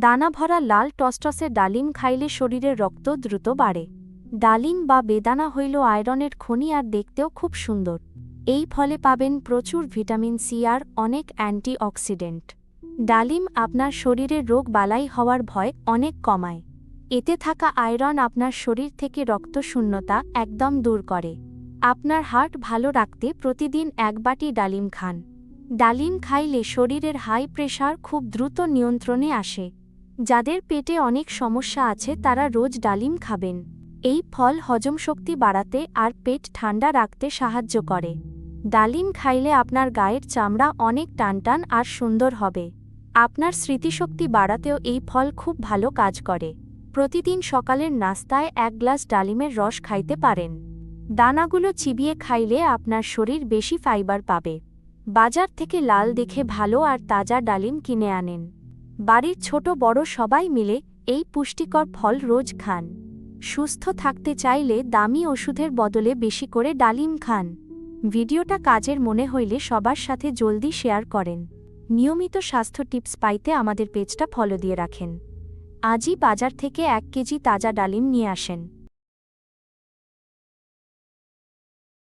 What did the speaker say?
দানা ভরা লাল টসটসে ডালিম খাইলে শরীরে রক্ত দ্রুত বাড়ে। ডালিম বা বেদানা হইল আয়রনের খনি আর দেখতেও খুব সুন্দর। এই ফলে পাবেন প্রচুর ভিটামিন সি আর অনেক অ্যান্টিঅক্সিডেন্ট। ডালিম আপনার শরীরে রোগ বালাই হওয়ার ভয় অনেক কমায়। এতে থাকা আয়রন আপনার শরীর থেকে রক্তশূন্যতা একদম দূর করে। আপনার হার্ট ভালো রাখতে প্রতিদিন 1 বাটি ডালিম খান। ডালিম খাইলে শরীরের হাই প্রেশার খুব দ্রুত নিয়ন্ত্রণে আসে। যাদের পেটে অনেক সমস্যা আছে তারা রোজ ডালিম খাবেন। এই ফল হজম শক্তি বাড়াতে আর পেট ঠান্ডা রাখতে সাহায্য করে। ডালিম খাইলে আপনার গায়ের চামড়া অনেক টানটান আর সুন্দর হবে। আপনার স্মৃতিশক্তি বাড়াতেও এই ফল খুব ভালো কাজ করে। প্রতিদিন সকালের নাস্তায় 1 গ্লাস ডালিমের রস খাইতে পারেন। দানাগুলো চিবিয়ে খাইলে আপনার শরীর বেশি ফাইবার পাবে। বাজার থেকে লাল দেখে ভালো আর তাজা ডালিম কিনে আনেন। বাড়ির ছোট বড় সবাই মিলে এই পুষ্টিকর ফল রোজ খান। সুস্থ থাকতে চাইলে দামি ওষুধের বদলে বেশি করে ডালিম খান। ভিডিওটা কাজের মনে হইলে সবার সাথে জলদি শেয়ার করেন। নিয়মিত স্বাস্থ্য টিপস পাইতে আমাদের পেজটা ফলো দিয়ে রাখেন। আজই বাজার থেকে 1 কেজি তাজা ডালিম নিয়ে আসেন।